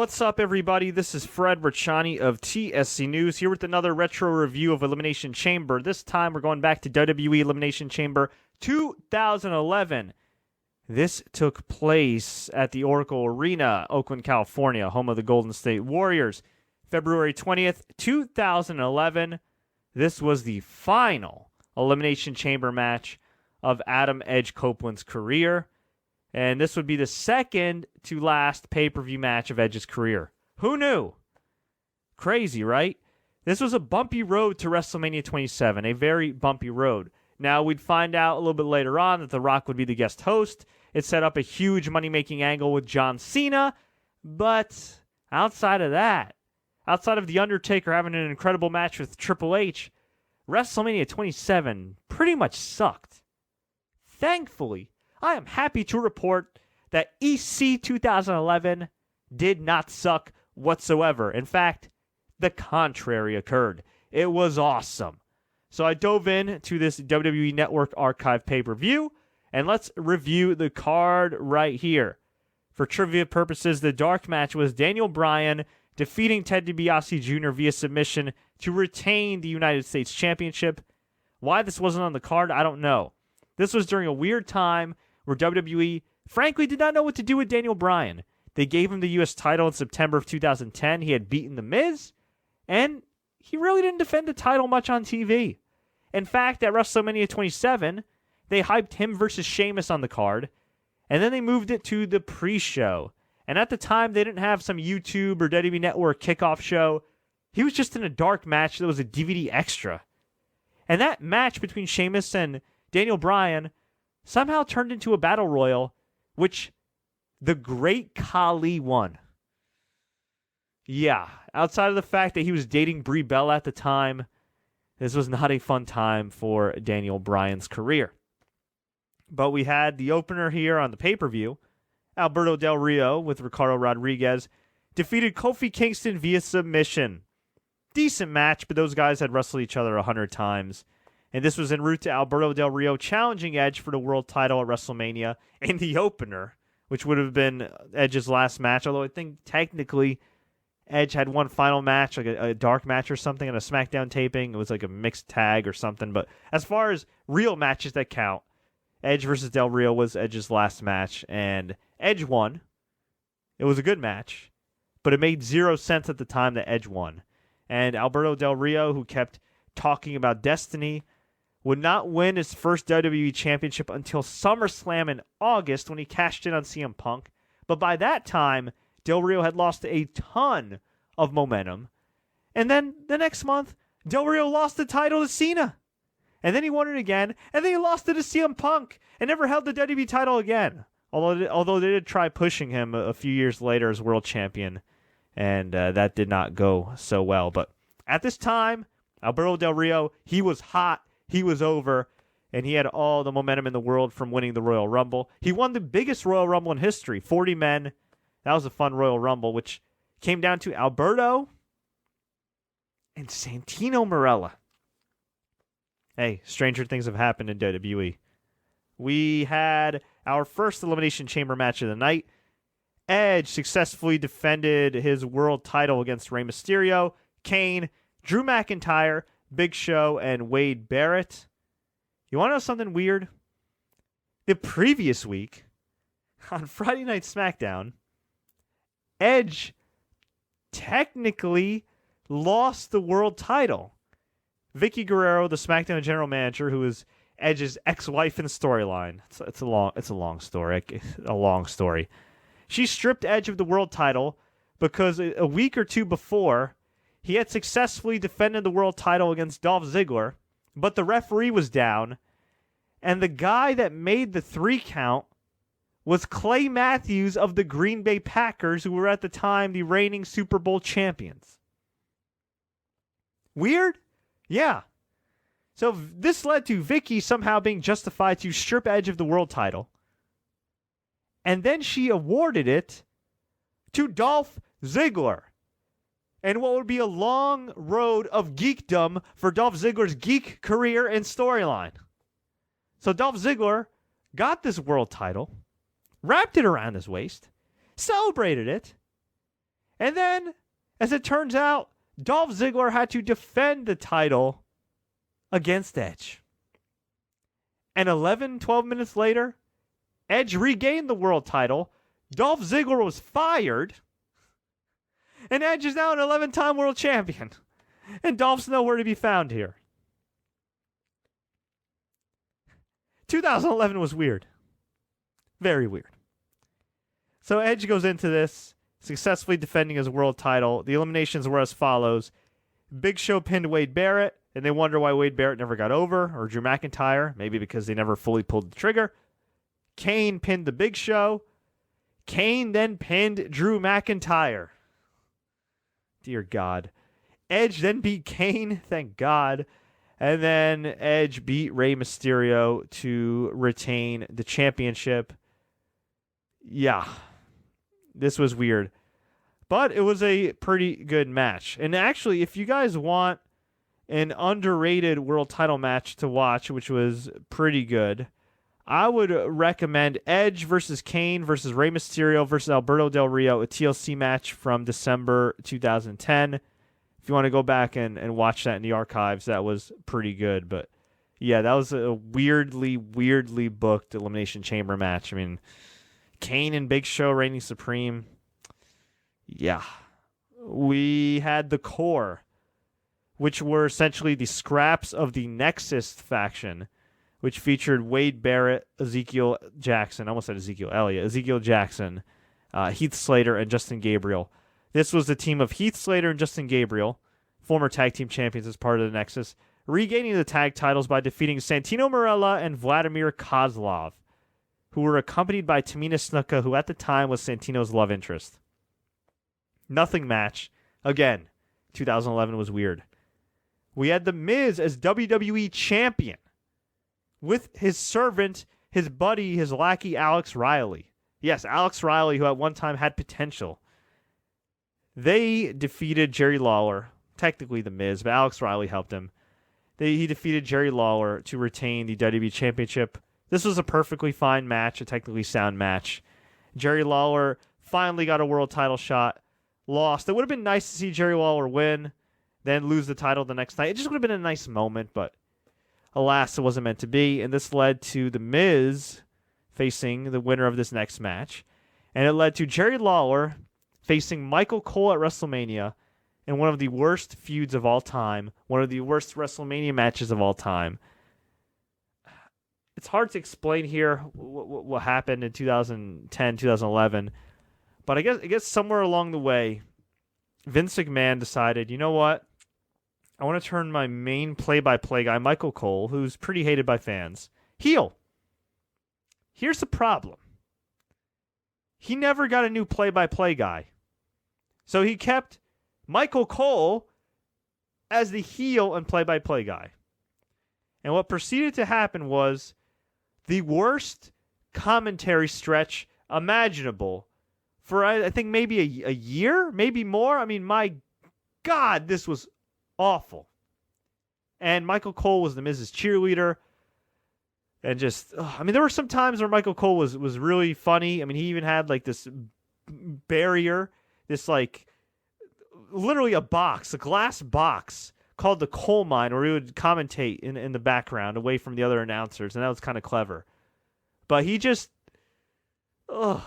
What's up, everybody? This is Fred Richani of TSC News here with another retro review of Elimination Chamber. This time we're going back to WWE Elimination Chamber 2011. This took place at the Oracle Arena, Oakland, California, home of the Golden State Warriors. February 20th, 2011. This was the final Elimination Chamber match of Adam Edge Copeland's career. And this would be the second to last pay-per-view match of Edge's career. Who knew? Crazy, right? This was a bumpy road to WrestleMania 27, a very bumpy road. Now, we'd find out a little bit later on that The Rock would be the guest host. It set up a huge money-making angle with John Cena. But outside of that, outside of The Undertaker having an incredible match with Triple H, WrestleMania 27 pretty much sucked. Thankfully, I am happy to report that EC 2011 did not suck whatsoever. In fact, the contrary occurred. It was awesome. So I dove into this WWE Network Archive pay-per-view, and let's review the card right here. For trivia purposes, the dark match was Daniel Bryan defeating Ted DiBiase Jr. via submission to retain the United States Championship. Why this wasn't on the card, I don't know. This was during a weird time where WWE, frankly, did not know what to do with Daniel Bryan. They gave him the U.S. title in September of 2010. He had beaten The Miz, and he really didn't defend the title much on TV. In fact, at WrestleMania 27, they hyped him versus Sheamus on the card, and then they moved it to the pre-show. And at the time, they didn't have some YouTube or WWE Network kickoff show. He was just in a dark match that was a DVD extra. And that match between Sheamus and Daniel Bryan somehow turned into a battle royal, which the Great Khali won. Yeah, outside of the fact that he was dating Brie Bella at the time, this was not a fun time for Daniel Bryan's career. But we had the opener here on the pay-per-view. Alberto Del Rio with Ricardo Rodriguez defeated Kofi Kingston via submission. Decent match, but those guys had wrestled each other 100 times. And this was en route to Alberto Del Rio challenging Edge for the world title at WrestleMania in the opener, which would have been Edge's last match, although I think technically Edge had one final match, like a dark match or something, on a SmackDown taping. It was like a mixed tag or something. But as far as real matches that count, Edge versus Del Rio was Edge's last match, and Edge won. It was a good match, but it made zero sense at the time that Edge won. And Alberto Del Rio, who kept talking about destiny, would not win his first WWE Championship until SummerSlam in August when he cashed in on CM Punk. But by that time, Del Rio had lost a ton of momentum. And then the next month, Del Rio lost the title to Cena. And then he won it again. And then he lost it to CM Punk and never held the WWE title again. Although they did try pushing him a few years later as world champion. And that did not go so well. But at this time, Alberto Del Rio, he was hot. He was over, and he had all the momentum in the world from winning the Royal Rumble. He won the biggest Royal Rumble in history, 40 men. That was a fun Royal Rumble, which came down to Alberto and Santino Marella. Hey, stranger things have happened in WWE. We had our first Elimination Chamber match of the night. Edge successfully defended his world title against Rey Mysterio, Kane, Drew McIntyre, Big Show, and Wade Barrett. You want to know something weird? The previous week, on Friday Night SmackDown, Edge technically lost the world title. Vicky Guerrero, the SmackDown general manager, who is Edge's ex-wife in the storyline. It's a long story. She stripped Edge of the world title because a week or two before, he had successfully defended the world title against Dolph Ziggler, but the referee was down, and the guy that made the 3 count was Clay Matthews of the Green Bay Packers, who were at the time the reigning Super Bowl champions. Weird? Yeah. So this led to Vicky somehow being justified to strip Edge of the world title, and then she awarded it to Dolph Ziggler. And what would be a long road of geekdom for Dolph Ziggler's geek career and storyline. So Dolph Ziggler got this world title, wrapped it around his waist, celebrated it, And then, as it turns out, Dolph Ziggler had to defend the title against Edge. And 12 minutes later, Edge regained the world title. Dolph Ziggler was fired. And Edge is now an 11-time world champion. And Dolph's nowhere to be found here. 2011 was weird. Very weird. So Edge goes into this successfully defending his world title. The eliminations were as follows. Big Show pinned Wade Barrett, and they wonder why Wade Barrett never got over, or Drew McIntyre, maybe because they never fully pulled the trigger. Kane pinned the Big Show. Kane then pinned Drew McIntyre. Dear God. Edge then beat Kane, thank God. And then Edge beat Rey Mysterio to retain the championship. Yeah. This was weird. But it was a pretty good match. And actually, if you guys want an underrated world title match to watch, which was pretty good, I would recommend Edge versus Kane versus Rey Mysterio versus Alberto Del Rio, a TLC match from December 2010. If you want to go back and watch that in the archives, that was pretty good. But yeah, that was a weirdly booked Elimination Chamber match. I mean, Kane and Big Show reigning supreme. Yeah. We had the core, which were essentially the scraps of the Nexus faction, which featured Wade Barrett, Ezekiel Jackson, I almost said Ezekiel Elliott, Ezekiel Jackson, Heath Slater, and Justin Gabriel. This was the team of Heath Slater and Justin Gabriel, former tag team champions as part of the Nexus, regaining the tag titles by defeating Santino Marella and Vladimir Kozlov, who were accompanied by Tamina Snuka, who at the time was Santino's love interest. Nothing match. Again, 2011 was weird. We had The Miz as WWE champion with his servant, his buddy, his lackey, Alex Riley. Yes, Alex Riley, who at one time had potential. They defeated Jerry Lawler, technically The Miz, but Alex Riley helped him. He defeated Jerry Lawler to retain the WWE Championship. This was a perfectly fine match, a technically sound match. Jerry Lawler finally got a world title shot, lost. It would have been nice to see Jerry Lawler win, then lose the title the next night. It just would have been a nice moment, but alas, it wasn't meant to be. And this led to The Miz facing the winner of this next match. And it led to Jerry Lawler facing Michael Cole at WrestleMania in one of the worst feuds of all time, one of the worst WrestleMania matches of all time. It's hard to explain here what happened in 2010, 2011, but I guess somewhere along the way, Vince McMahon decided, you know what? I want to turn my main play-by-play guy, Michael Cole, who's pretty hated by fans, heel. Here's the problem. He never got a new play-by-play guy. So he kept Michael Cole as the heel and play-by-play guy. And what proceeded to happen was the worst commentary stretch imaginable for, I think, maybe a year, maybe more. I mean, my God, this was awful. And Michael Cole was the Miz's cheerleader. And just, there were some times where Michael Cole was really funny. I mean, he even had like this barrier, this like literally a glass box called the coal mine, where he would commentate in the background away from the other announcers, and that was kind of clever. But he just was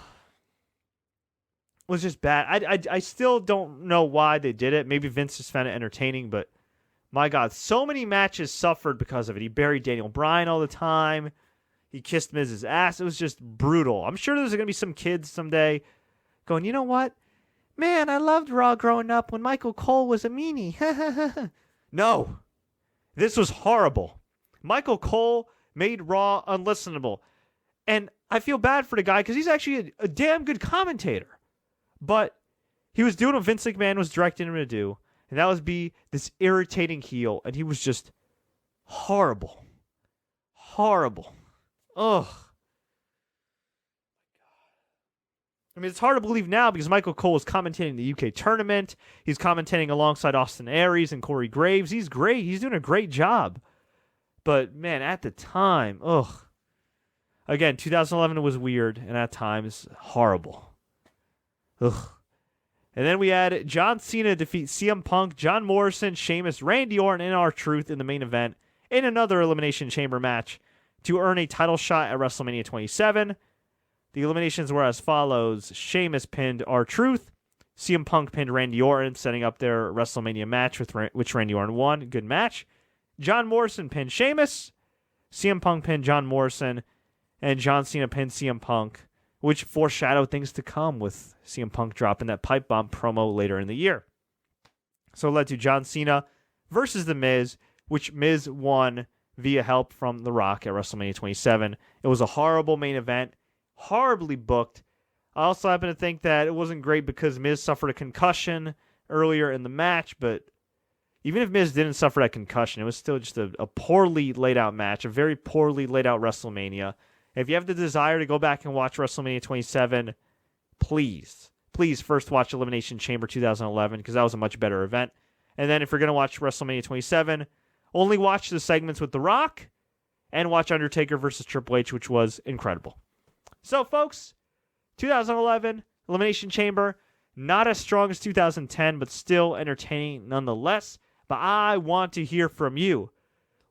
just bad. I still don't know why they did it. Maybe Vince just found it entertaining, but my God, so many matches suffered because of it. He buried Daniel Bryan all the time. He kissed Miz's ass. It was just brutal. I'm sure there's going to be some kids someday going, you know what? Man, I loved Raw growing up when Michael Cole was a meanie. No, this was horrible. Michael Cole made Raw unlistenable. And I feel bad for the guy because he's actually a damn good commentator. But he was doing what Vince McMahon was directing him to do, and that was be this irritating heel, and he was just horrible. Horrible. Ugh. I mean, it's hard to believe now because Michael Cole is commentating the UK tournament. He's commentating alongside Austin Aries and Corey Graves. He's great. He's doing a great job. But, man, at the time, ugh. Again, 2011 was weird, and at times, horrible. Ugh. And then we had John Cena defeat CM Punk, John Morrison, Sheamus, Randy Orton, and R-Truth in the main event in another Elimination Chamber match to earn a title shot at WrestleMania 27. The eliminations were as follows. Sheamus pinned R-Truth. CM Punk pinned Randy Orton, setting up their WrestleMania match, which Randy Orton won. Good match. John Morrison pinned Sheamus. CM Punk pinned John Morrison. And John Cena pinned CM Punk, which foreshadowed things to come with CM Punk dropping that pipe bomb promo later in the year. So it led to John Cena versus The Miz, which Miz won via help from The Rock at WrestleMania 27. It was a horrible main event, horribly booked. I also happen to think that it wasn't great because Miz suffered a concussion earlier in the match, but even if Miz didn't suffer that concussion, it was still just a poorly laid out match, a very poorly laid out WrestleMania. If you have the desire to go back and watch WrestleMania 27, please first watch Elimination Chamber 2011 because that was a much better event. And then if you're going to watch WrestleMania 27, only watch the segments with The Rock and watch Undertaker versus Triple H, which was incredible. So, folks, 2011 Elimination Chamber, not as strong as 2010, but still entertaining nonetheless. But I want to hear from you.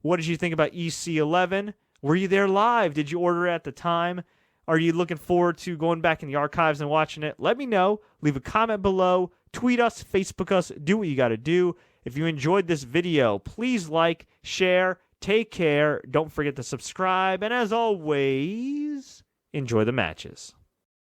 What did you think about EC11? Were you there live? Did you order it at the time? Are you looking forward to going back in the archives and watching it? Let me know. Leave a comment below. Tweet us, Facebook us. Do what you got to do. If you enjoyed this video, please like, share, take care. Don't forget to subscribe. And as always, enjoy the matches.